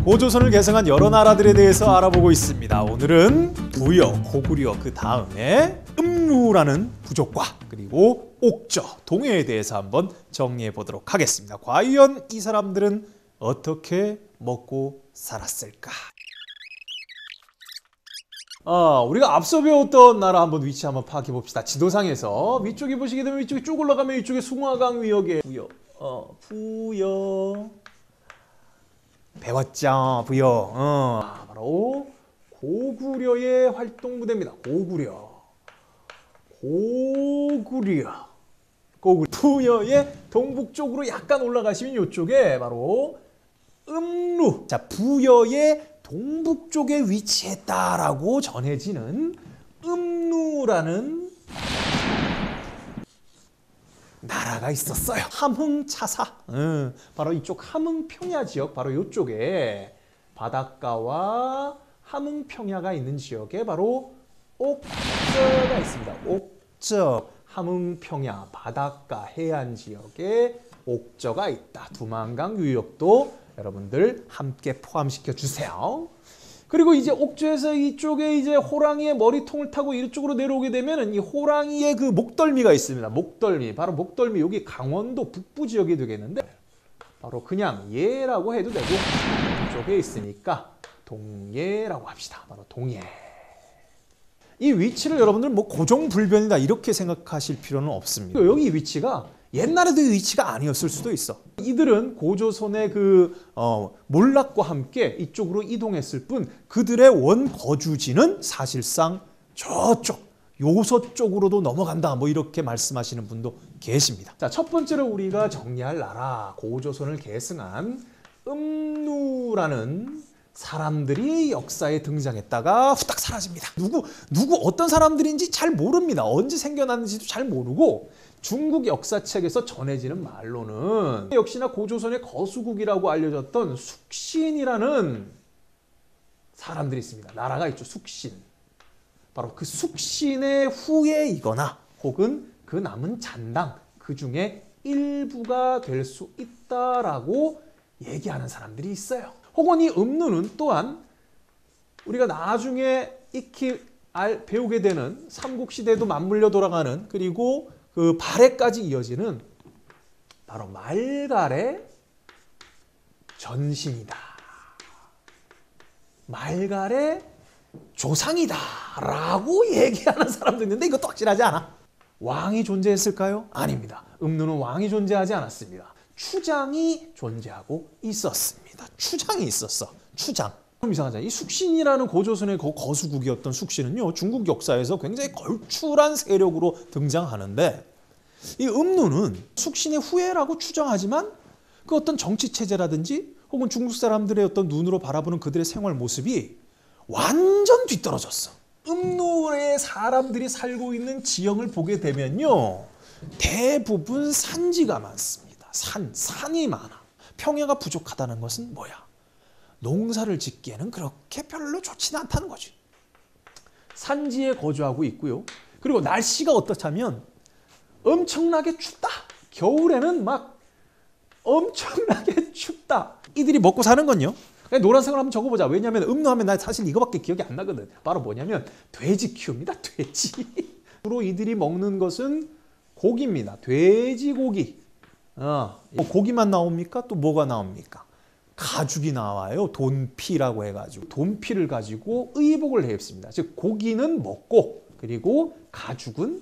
고조선을 계승한 여러 나라들에 대해서 알아보고 있습니다. 오늘은 부여, 고구려, 그 다음에 음루라는 부족과 그리고 옥저, 동해에 대해서 한번 정리해 보도록 하겠습니다. 과연 이 사람들은 어떻게 먹고 살았을까? 우리가 앞서 배웠던 나라 한번 위치 한번 파악해 봅시다. 지도상에서 위쪽에 보시게 되면 위쪽에 쭉 올라가면 이쪽에 숭화강 위역에 부여 배웠죠. 부여. 바로 고구려의 활동 부대입니다. 고구려. 부여의 동북쪽으로 약간 올라가시면 이쪽에 바로 음루. 자, 부여의 동북쪽에 위치했다라고 전해지는 음루라는 나라가 있었어요. 함흥차사. 바로 이쪽 함흥평야 지역, 바로 이쪽에 바닷가와 함흥평야가 있는 지역에 바로 옥저가 있습니다. 옥저, 함흥평야, 바닷가, 해안 지역에 옥저가 있다. 두만강 유역도 여러분들 함께 포함시켜 주세요. 그리고 이제 옥저에서 이쪽에 이제 호랑이의 머리통을 타고 이쪽으로 내려오게 되면은 이 호랑이의 그 목덜미가 있습니다. 목덜미. 바로 목덜미. 여기 강원도 북부 지역이 되겠는데 바로 그냥 예라고 해도 되고 이쪽에 있으니까 동예라고 합시다. 바로 동예. 이 위치를 여러분들은 뭐 고정불변이다 이렇게 생각하실 필요는 없습니다. 여기 위치가 옛날에도 이 위치가 아니었을 수도 있어. 이들은 고조선의 몰락과 함께 이쪽으로 이동했을 뿐 그들의 원 거주지는 사실상 저쪽 요서 쪽으로도 넘어간다 뭐 이렇게 말씀하시는 분도 계십니다. 자, 첫 번째로 우리가 정리할 나라, 고조선을 계승한 음루라는 사람들이 역사에 등장했다가 후딱 사라집니다. 누구 어떤 사람들인지 잘 모릅니다. 언제 생겨났는지도 잘 모르고 중국 역사책에서 전해지는 말로는 역시나 고조선의 거수국이라고 알려졌던 숙신이라는 사람들이 있습니다. 나라가 있죠. 숙신. 바로 그 숙신의 후예이거나 혹은 그 남은 잔당 그 중에 일부가 될 수 있다라고 얘기하는 사람들이 있어요. 혹은 이 음루는 또한 우리가 나중에 익히 배우게 되는 삼국시대에도 맞물려 돌아가는 그리고 그 발해까지 이어지는 바로 말갈의 전신이다. 말갈의 조상이다 라고 얘기하는 사람도 있는데 이것도 확실하지 않아. 왕이 존재했을까요? 아닙니다. 음루는 왕이 존재하지 않았습니다. 추장이 존재하고 있었습니다. 추장이 있었어. 추장. 좀 이상하잖아요. 이 숙신이라는 고조선의 거수국이었던 숙신은요, 중국 역사에서 굉장히 걸출한 세력으로 등장하는데 이 음루는 숙신의 후예라고 추정하지만 그 어떤 정치 체제라든지 혹은 중국 사람들의 어떤 눈으로 바라보는 그들의 생활 모습이 완전 뒤떨어졌어. 음루에 사람들이 살고 있는 지형을 보게 되면요, 대부분 산지가 많습니다. 산이 많아. 평야가 부족하다는 것은 뭐야? 농사를 짓기에는 그렇게 별로 좋지는 않다는 거지. 산지에 거주하고 있고요. 그리고 날씨가 어떻다면 엄청나게 춥다. 겨울에는 막 엄청나게 춥다. 이들이 먹고 사는 건요. 노란색으로 한번 적어보자. 왜냐하면 음루하면 나 사실 이거밖에 기억이 안 나거든. 바로 뭐냐면 돼지 키웁니다. 돼지. 주로 이들이 먹는 것은 고기입니다. 돼지고기. 고기만 나옵니까? 또 뭐가 나옵니까? 가죽이 나와요. 돈피라고 해가지고 돈피를 가지고 의복을 해 입습니다. 즉 고기는 먹고 그리고 가죽은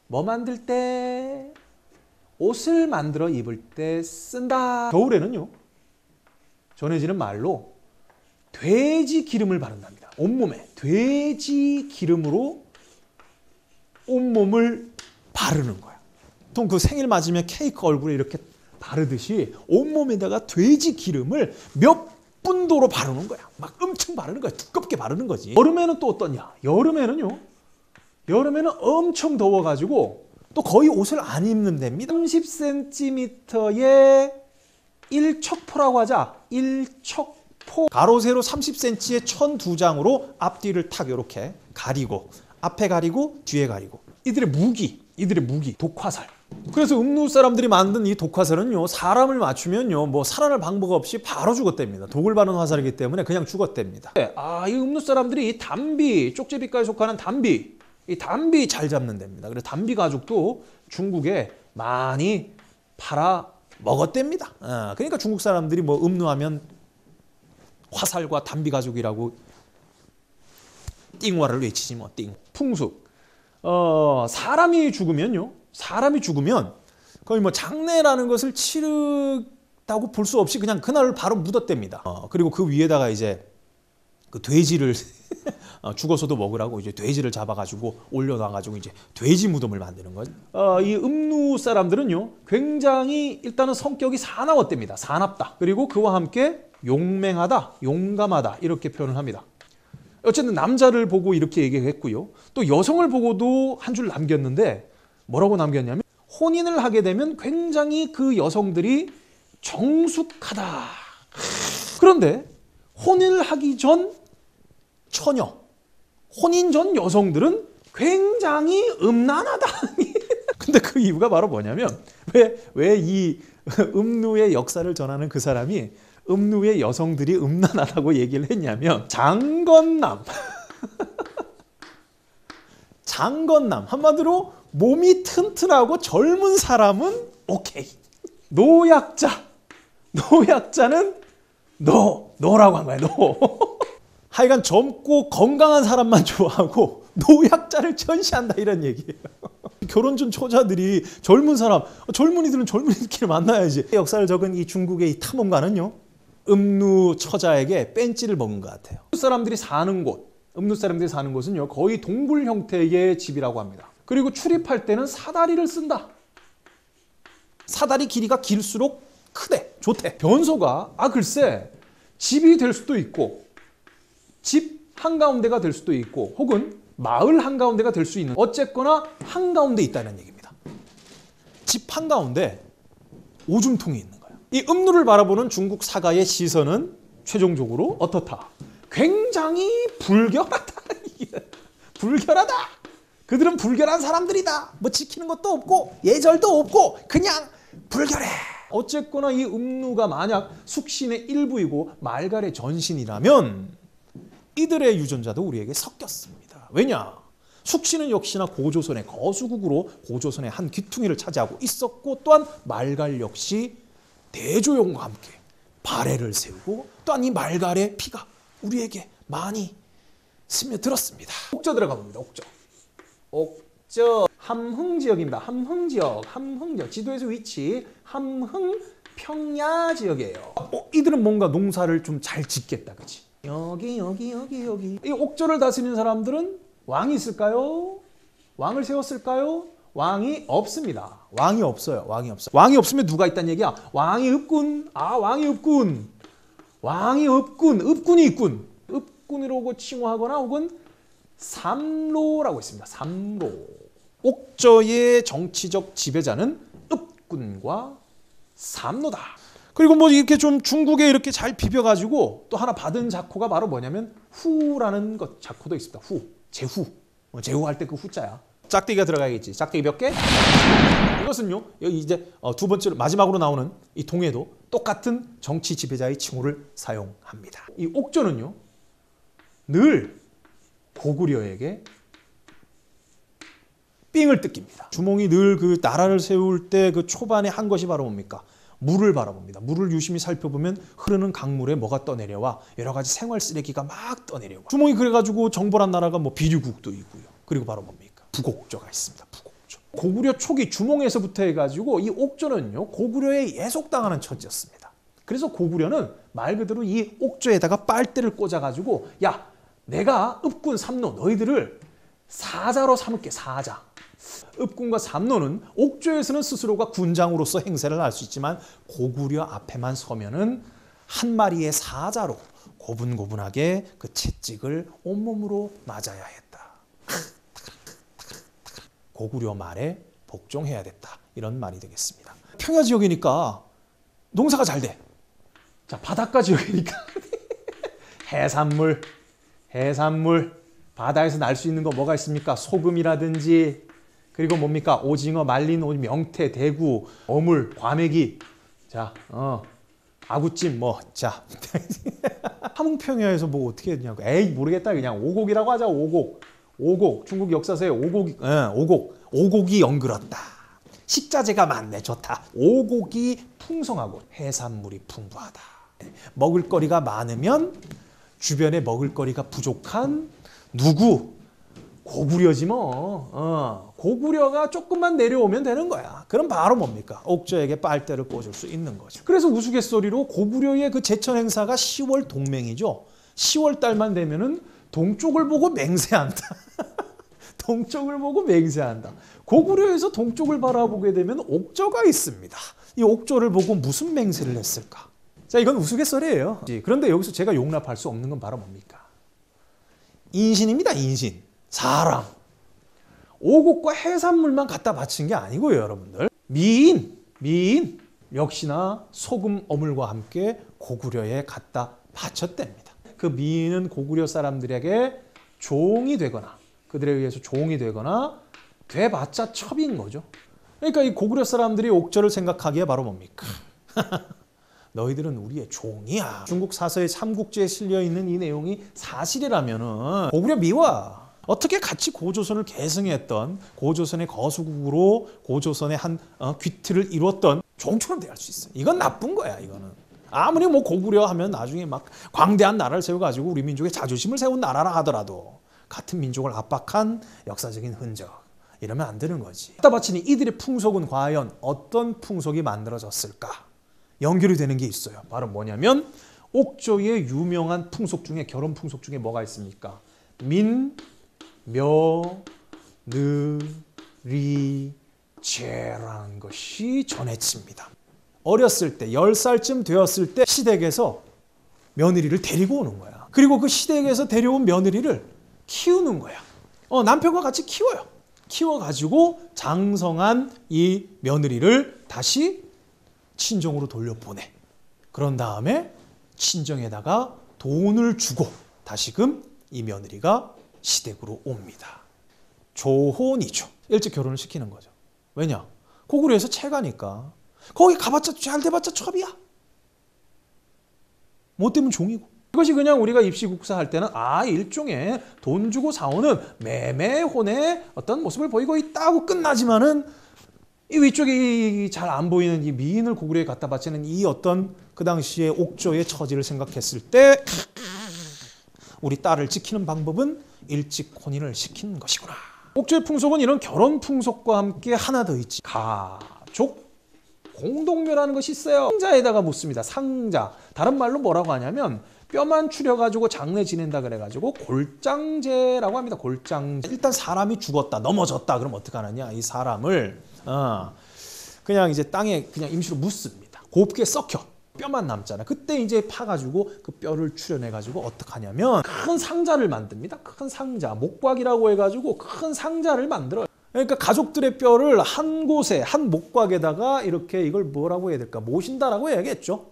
뭐 만들 때? 옷을 만들어 입을 때 쓴다. 겨울에는요, 전해지는 말로 돼지 기름을 바른답니다. 온몸에 돼지 기름으로 온몸을 바르는 거야. 보통 그 생일 맞으면 케이크 얼굴에 이렇게 바르듯이 온몸에다가 돼지 기름을 몇 분도로 바르는 거야. 막 엄청 바르는 거야. 두껍게 바르는 거지. 여름에는 또 어떠냐? 여름에는 엄청 더워가지고 또 거의 옷을 안 입는 데입니다. 30cm의 일척포라고 하자. 일척포. 가로 세로 30cm의 천 두 장으로 앞뒤를 탁 이렇게 가리고 앞에 가리고 뒤에 가리고 이들의 무기 독화살. 그래서 음누 사람들이 만든 이 독화살은요, 사람을 맞추면요, 뭐 살아날 방법 없이 바로 죽었답니다. 독을 바른 화살이기 때문에 그냥 죽었답니다. 이 음누 사람들이 이 담비, 쪽제비과에 속하는 담비, 이 담비 잘 잡는 데입니다. 그래서 담비 가죽도 중국에 많이 팔아 먹었답니다. 그러니까 중국 사람들이 뭐 음누하면 화살과 담비 가죽이라고 띵화를 외치지 뭐 띵. 풍습. 사람이 죽으면 거의 뭐 장례라는 것을 치르다고 볼 수 없이 그냥 그날 바로 묻었답니다. 그리고 그 위에다가 이제 그 돼지를 죽어서도 먹으라고 이제 돼지를 잡아가지고 올려놔가지고 이제 돼지 무덤을 만드는 거죠. 이 음누 사람들은요, 굉장히 일단은 성격이 사나웠답니다. 사납다. 그리고 그와 함께 용맹하다, 용감하다 이렇게 표현을 합니다. 어쨌든 남자를 보고 이렇게 얘기했고요. 또 여성을 보고도 한 줄 남겼는데 뭐라고 남겼냐면 혼인을 하게 되면 굉장히 그 여성들이 정숙하다. 그런데 혼인을 하기 전 처녀, 혼인 전 여성들은 굉장히 음란하다. 근데 그 이유가 바로 뭐냐면 왜 이 음누의 역사를 전하는 그 사람이 음누의 여성들이 음란하다고 얘기를 했냐면 장건남. 장건남. 한마디로 몸이 튼튼하고 젊은 사람은 오케이. 노약자는 노라고 한 거야. 노. 하여간 젊고 건강한 사람만 좋아하고 노약자를 전시한다 이런 얘기예요. 결혼 전 처자들이 젊은이들은 젊은이들끼리 만나야지. 역사를 적은 이 중국의 이 탐험가는요, 음누 처자에게 뺀찌를 먹은 것 같아요. 음누 사람들이 사는 곳은요, 거의 동굴 형태의 집이라고 합니다. 그리고 출입할 때는 사다리를 쓴다. 사다리 길이가 길수록 크대, 좋대. 변소가 글쎄 집이 될 수도 있고 집 한가운데가 될 수도 있고 혹은 마을 한가운데가 될 수 있는, 어쨌거나 한가운데 있다는 얘기입니다. 집 한가운데 오줌통이 있는 거예요. 이 음누를 바라보는 중국 사가의 시선은 최종적으로 어떻다? 굉장히 불결하다. 불결하다. 그들은 불결한 사람들이다. 뭐 지키는 것도 없고 예절도 없고 그냥 불결해. 어쨌거나 이 음누가 만약 숙신의 일부이고 말갈의 전신이라면 이들의 유전자도 우리에게 섞였습니다. 왜냐? 숙신은 역시나 고조선의 거수국으로 고조선의 한 귀퉁이를 차지하고 있었고, 또한 말갈 역시 대조영과 함께 발해를 세우고, 또한 이 말갈의 피가 우리에게 많이 스며들었습니다. 옥저 들어가 봅니다. 옥저 함흥지역입니다. 함흥지역 지도에서 위치 함흥 평야 지역이에요. 이들은 뭔가 농사를 좀 잘 짓겠다, 그렇지? 여기. 이 옥저를 다스리는 사람들은 왕이 있을까요? 왕을 세웠을까요? 왕이 없습니다. 왕이 없어요. 왕이 없으면 누가 있다는 얘기야? 왕이 없군. 읍군이 있군. 읍군이라고 칭호하거나 혹은 삼로라고 있습니다. 삼로. 옥저의 정치적 지배자는 읍군과 삼로다. 그리고 뭐 이렇게 좀 중국에 이렇게 잘 비벼가지고 또 하나 받은 작호가 바로 뭐냐면 후라는 것 작호도 있습니다. 제후할 때 그 후자야. 짝대기가 들어가야겠지. 짝대기 몇 개? 이것은요, 여기 이제 두 번째로 마지막으로 나오는 이 동해도 똑같은 정치 지배자의 칭호를 사용합니다. 이 옥저는요, 늘 고구려에게 삥을 뜯깁니다. 주몽이 늘 그 나라를 세울 때 그 초반에 한 것이 바로 뭡니까? 물을 바라봅니다. 물을 유심히 살펴보면 흐르는 강물에 뭐가 떠내려와 여러 가지 생활 쓰레기가 막 떠내려와. 주몽이 그래가지고 정벌한 나라가 뭐 비류국도 있고요. 그리고 바로 뭡니까? 북옥저가 있습니다. 북옥저. 고구려 초기 주몽에서부터 해가지고 이 옥저는요, 고구려에 예속당하는 처지였습니다. 그래서 고구려는 말 그대로 이 옥저에다가 빨대를 꽂아가지고, 야, 내가 읍군 삼로 너희들을 사자로 삼을게. 사자. 읍군과 삼로는 옥저에서는 스스로가 군장으로서 행세를 할 수 있지만 고구려 앞에만 서면은 한 마리의 사자로 고분고분하게 그 채찍을 온몸으로 맞아야 했다. 고구려 말에 복종해야 됐다. 이런 말이 되겠습니다. 평야 지역이니까 농사가 잘 돼. 자, 바닷가 지역이니까 해산물. 바다에서 날 수 있는 거 뭐가 있습니까? 소금이라든지 그리고 뭡니까? 오징어, 말린 오징어, 명태, 대구, 어물, 과메기. 자, 아구찜 자. 함흥평야에서 뭐 어떻게 했냐고. 에이, 모르겠다. 그냥 오곡이라고 하자. 오곡. 중국 역사서에 오곡이 연그렀다. 식자재가 많네. 좋다. 오곡이 풍성하고 해산물이 풍부하다. 먹을거리가 많으면 주변에 먹을거리가 부족한 누구? 고구려지 뭐. 고구려가 조금만 내려오면 되는 거야. 그럼 바로 뭡니까? 옥저에게 빨대를 꽂을 수 있는 거죠. 그래서 우스갯소리로 고구려의 그 제천 행사가 10월 동맹이죠. 10월 달만 되면은 동쪽을 보고 맹세한다. 동쪽을 보고 맹세한다. 고구려에서 동쪽을 바라보게 되면 옥저가 있습니다. 이 옥저를 보고 무슨 맹세를 했을까? 자, 이건 우스갯소리예요. 그런데 여기서 제가 용납할 수 없는 건 바로 뭡니까? 인신입니다. 인신. 사람. 오곡과 해산물만 갖다 바친 게 아니고요, 여러분들. 미인. 역시나 소금, 어물과 함께 고구려에 갖다 바쳤답니다. 그 미인은 고구려 사람들에게 종이 되거나 그들에 의해서 종이 되거나 돼봤자 첩인 거죠. 그러니까 이 고구려 사람들이 옥저를 생각하기에 바로 뭡니까? 너희들은 우리의 종이야. 중국 사서의 삼국지에 실려있는 이 내용이 사실이라면은 고구려 미화. 어떻게 같이 고조선을 계승했던 고조선의 거수국으로 고조선의 한 귀틀을 이뤘던 종처럼 대할 수 있어요. 이건 나쁜 거야. 이거는. 아무리 뭐 고구려 하면 나중에 막 광대한 나라를 세워가지고 우리 민족의 자존심을 세운 나라라 하더라도 같은 민족을 압박한 역사적인 흔적. 이러면 안 되는 거지. 갖다 바치니 이들의 풍속은 과연 어떤 풍속이 만들어졌을까? 연결이 되는 게 있어요. 바로 뭐냐면 옥저의 유명한 풍속 중에 결혼 풍속 중에 뭐가 있습니까? 민, 묘, 느, 리, 제라는 것이 전해집니다. 어렸을 때 10살쯤 되었을 때 시댁에서 며느리를 데리고 오는 거야. 그리고 그 시댁에서 데려온 며느리를 키우는 거야. 남편과 같이 키워요. 키워가지고 장성한 이 며느리를 다시 친정으로 돌려보내. 그런 다음에 친정에다가 돈을 주고 다시금 이 며느리가 시댁으로 옵니다. 조혼이죠. 일찍 결혼을 시키는 거죠. 왜냐? 고구려에서 채가니까. 거기 가봤자 잘 돼봤자 첩이야. 뭐 때문에 종이고. 이것이 그냥 우리가 입시국사 할 때는 일종의 돈 주고 사오는 매매혼의 어떤 모습을 보이고 있다고 끝나지만은 이 위쪽에 잘 안 보이는 이 미인을 고구려에 갖다 바치는 이 어떤 그 당시에 옥저의 처지를 생각했을 때 우리 딸을 지키는 방법은 일찍 혼인을 시키는 것이구나. 옥저의 풍속은 이런 결혼 풍속과 함께 하나 더 있지. 가족 공동묘라는 것이 있어요. 상자에다가 묻습니다. 상자. 다른 말로 뭐라고 하냐면 뼈만 추려가지고 장례 지낸다 그래가지고 골장제라고 합니다. 골장제. 일단 사람이 죽었다, 넘어졌다. 그럼 어떻게 하느냐? 이 사람을 그냥 이제 땅에 그냥 임시로 묻습니다. 곱게 썩혀. 뼈만 남잖아. 그때 이제 파가지고 그 뼈를 추려내가지고 어떻게 하냐면 큰 상자를 만듭니다. 큰 상자. 목곽이라고 해가지고 큰 상자를 만들어요. 그러니까 가족들의 뼈를 한 곳에 한 목곽에다가 이렇게 이걸 뭐라고 해야 될까? 모신다라고 해야겠죠.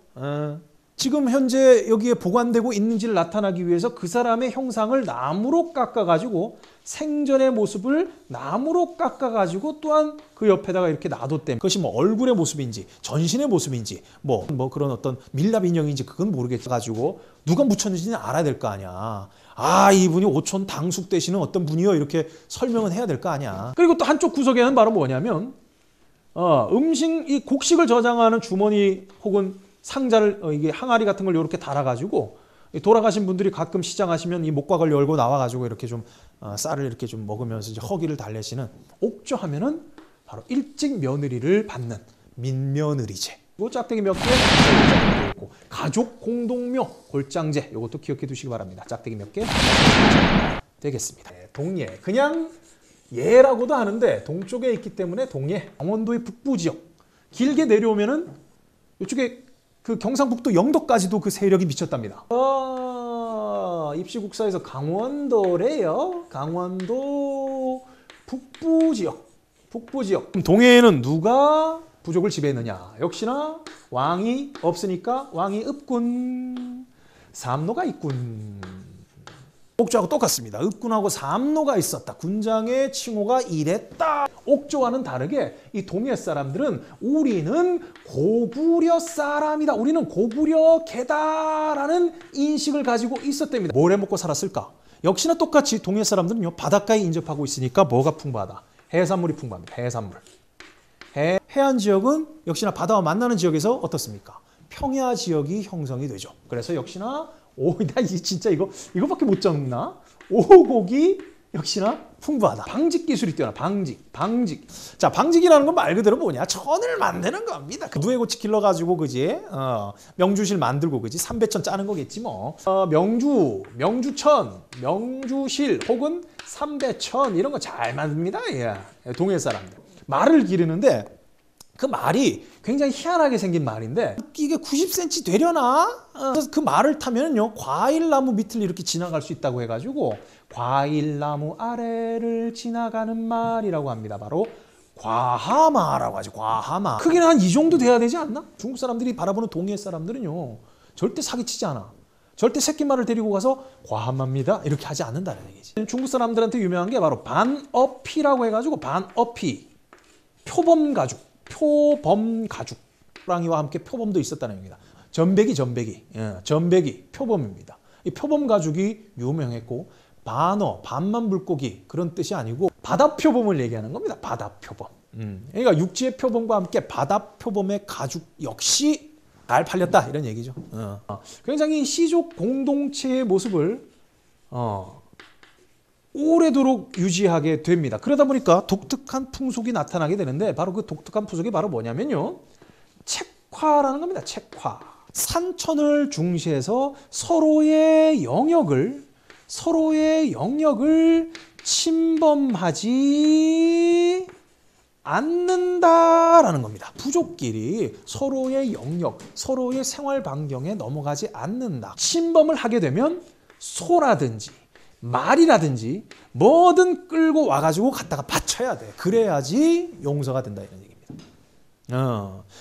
지금 현재 여기에 보관되고 있는지를 나타나기 위해서 그 사람의 형상을 나무로 깎아가지고 생전의 모습을 나무로 깎아가지고 또한 그 옆에다가 이렇게 놔뒀대요. 그것이 뭐 얼굴의 모습인지 전신의 모습인지 뭐 그런 어떤 밀랍 인형인지 그건 모르겠어가지고 누가 묻혔는지는 알아야 될 거 아니야. 이분이 오촌 당숙 되시는 어떤 분이요 이렇게 설명은 해야 될 거 아니야. 그리고 또 한쪽 구석에는 바로 뭐냐면 이 곡식을 저장하는 주머니 혹은 상자를 이게 항아리 같은 걸 이렇게 달아가지고 돌아가신 분들이 가끔 시장하시면 이 목곽을 열고 나와가지고 이렇게 좀 쌀을 이렇게 좀 먹으면서 이제 허기를 달래시는 옥저 하면은 바로 일찍 며느리를 받는 민며느리제. 요 짝대기 몇 개? 있고 가족 공동묘 골장제. 이것도 기억해 두시기 바랍니다. 짝대기 몇 개? 되겠습니다. 동예. 그냥 예라고도 하는데 동쪽에 있기 때문에 동예. 강원도의 북부 지역. 길게 내려오면은 이쪽에 그 경상북도 영도까지도 그 세력이 미쳤답니다. 입시국사에서 강원도래요. 강원도 북부 지역. 그럼 동해에는 누가 부족을 지배했느냐? 역시나 왕이 없으니까 왕이 없군. 삼노가 있군. 옥조하고 똑같습니다. 읍군하고 삼노가 있었다. 군장의 칭호가 이랬다. 옥조와는 다르게 이 동해 사람들은 우리는 고구려 사람이다. 우리는 고구려계다라는 인식을 가지고 있었답니다. 뭘 해먹고 살았을까? 역시나 똑같이 동해 사람들은요. 바닷가에 인접하고 있으니까 뭐가 풍부하다? 해산물이 풍부합니다. 해산물. 해안 지역은 역시나 바다와 만나는 지역에서 어떻습니까? 평야 지역이 형성이 되죠. 그래서 역시나 나 진짜 이거밖에 못 적나? 오곡이 역시나 풍부하다. 방직 기술이 뛰어나. 방직. 자, 방직이라는 건 말 그대로 뭐냐? 전을 만드는 겁니다. 누에고치 길러가지고 그지? 명주실 만들고 그지? 삼배천 짜는 거겠지 뭐. 명주천, 명주실 혹은 삼배천 이런 거 잘 만듭니다. 예. 동해 사람들. 말을 기르는데 그 말이 굉장히 희한하게 생긴 말인데 이게 90cm 되려나? 그래서 그 말을 타면요 과일나무 밑을 이렇게 지나갈 수 있다고 해가지고 과일나무 아래를 지나가는 말이라고 합니다. 바로 과하마라고 하죠. 과하마. 크기는 한 이 정도 돼야 되지 않나? 중국 사람들이 바라보는 동해 사람들은요 절대 사기치지 않아. 절대 새끼말을 데리고 가서 과하마입니다 이렇게 하지 않는다는 얘기지. 중국 사람들한테 유명한 게 바로 반어피라고 해가지고 반어피 표범가죽. 표범가죽. 호랑이와 함께 표범도 있었다는 얘기입니다. 전배기, 표범입니다. 이 표범가죽이 유명했고 반만 물고기 그런 뜻이 아니고 바다표범을 얘기하는 겁니다. 바다표범. 그러니까 육지의 표범과 함께 바다표범의 가죽 역시 잘 팔렸다 이런 얘기죠. 굉장히 시족 공동체의 모습을 오래도록 유지하게 됩니다. 그러다 보니까 독특한 풍속이 나타나게 되는데 바로 그 독특한 풍속이 바로 뭐냐면요. 책화라는 겁니다. 책화. 산천을 중시해서 서로의 영역을 침범하지 않는다라는 겁니다. 부족끼리 서로의 영역, 서로의 생활 반경에 넘어가지 않는다. 침범을 하게 되면 소라든지 말이라든지 뭐든 끌고 와가지고 갖다가 바쳐야 돼. 그래야지 용서가 된다 이런 얘기입니다.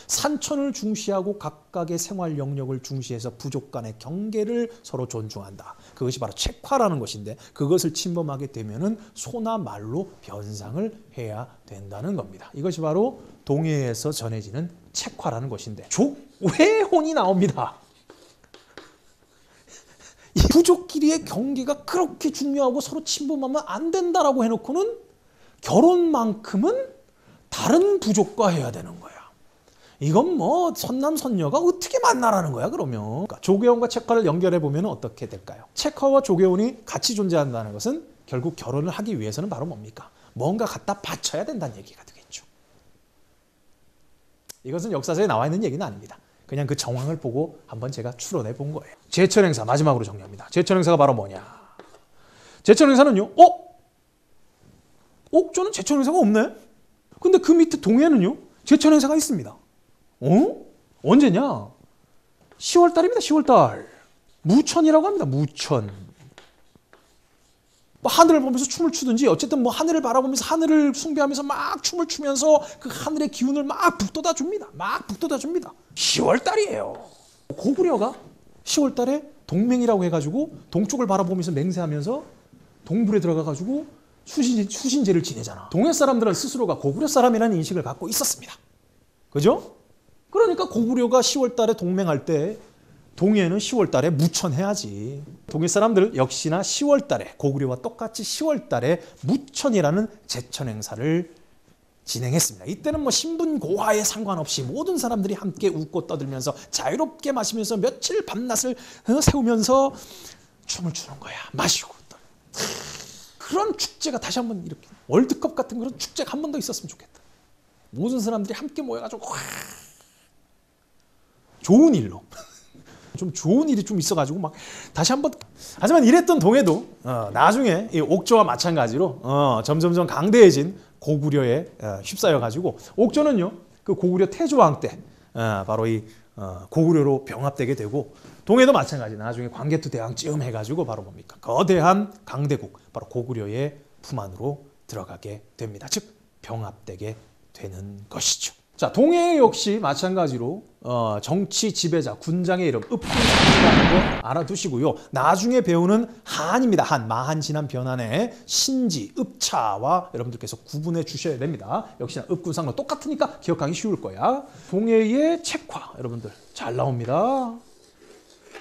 산천을 중시하고 각각의 생활 영역을 중시해서 부족 간의 경계를 서로 존중한다. 그것이 바로 책화라는 것인데 그것을 침범하게 되면은 소나 말로 변상을 해야 된다는 겁니다. 이것이 바로 동해에서 전해지는 책화라는 것인데 족외혼이 나옵니다. 이 부족끼리의 경계가 그렇게 중요하고 서로 침범하면 안 된다라고 해놓고는 결혼만큼은 다른 부족과 해야 되는 거야. 이건 뭐 선남선녀가 어떻게 만나라는 거야 그러면. 그러니까 조계혼과 책화를 연결해 보면 어떻게 될까요? 책화와 조계혼이 같이 존재한다는 것은 결국 결혼을 하기 위해서는 바로 뭡니까? 뭔가 갖다 바쳐야 된다는 얘기가 되겠죠. 이것은 역사서에 나와 있는 얘기는 아닙니다. 그냥 그 정황을 보고 한번 제가 추론해 본 거예요. 제천행사 마지막으로 정리합니다. 제천행사가 바로 뭐냐? 제천행사는요. 옥조는 제천행사가 없네. 근데 그 밑에 동해는요. 제천행사가 있습니다. 언제냐? 10월달입니다. 10월달. 무천이라고 합니다. 무천. 뭐 하늘을 보면서 춤을 추든지 어쨌든 뭐 하늘을 바라보면서 하늘을 숭배하면서 막 춤을 추면서 그 하늘의 기운을 막 북돋아 줍니다. 10월달이에요. 고구려가 10월달에 동맹이라고 해가지고 동쪽을 바라보면서 맹세하면서 동굴에 들어가가지고 수신제를 지내잖아. 동해 사람들은 스스로가 고구려 사람이라는 인식을 갖고 있었습니다. 그죠? 그러니까 고구려가 10월달에 동맹할 때 동해는 10월달에 무천해야지. 동해 사람들 역시나 10월달에 고구려와 똑같이 10월달에 무천이라는 제천행사를 진행했습니다. 이때는 뭐 신분고하에 상관없이 모든 사람들이 함께 웃고 떠들면서 자유롭게 마시면서 며칠 밤낮을 세우면서 춤을 추는 거야. 마시고. 그런 축제가 다시 한번 이렇게 월드컵 같은 그런 축제가 한 번 더 있었으면 좋겠다. 모든 사람들이 함께 모여가지고 좋은 일로 좀 좋은 일이 좀 있어가지고 막 다시 한번. 하지만 이랬던 동해도 나중에 이 옥조와 마찬가지로 점점점 강대해진 고구려에 휩싸여가지고 옥조는요 그 고구려 태조왕 때 바로 이 고구려로 병합되게 되고 동해도 마찬가지 나중에 광개토 대왕쯤 해가지고 바로 뭡니까 거대한 강대국 바로 고구려의 품 안으로 들어가게 됩니다. 즉 병합되게 되는 것이죠. 자, 동해 역시 마찬가지로 정치 지배자, 군장의 이름 읍군상이라는 거 알아두시고요. 나중에 배우는 한입니다. 한, 마한 지난 변한의 신지, 읍차와 여러분들께서 구분해 주셔야 됩니다. 역시나 읍군상로 똑같으니까 기억하기 쉬울 거야. 동해의 책화 여러분들 잘 나옵니다.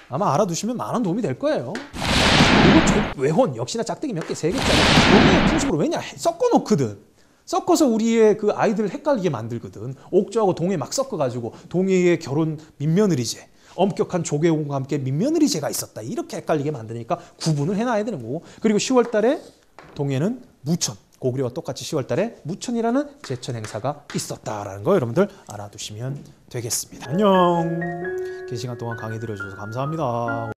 아마 알아두시면 많은 도움이 될 거예요. 그리고 외혼 역시나 짝대기 몇 개, 3개짜리 동해 풍습으로 왜냐 섞어 놓거든. 섞어서 우리의 그 아이들을 헷갈리게 만들거든. 옥조하고 동해 막 섞어가지고 동해의 결혼 민며느리제, 엄격한 조계공과 함께 민며느리제가 있었다. 이렇게 헷갈리게 만드니까 구분을 해놔야 되는 거고. 그리고 10월 달에 동해는 무천, 고구려와 똑같이 10월 달에 무천이라는 제천 행사가 있었다라는 거 여러분들 알아두시면 되겠습니다. 안녕. 긴 시간 동안 강의 들어주셔서 감사합니다.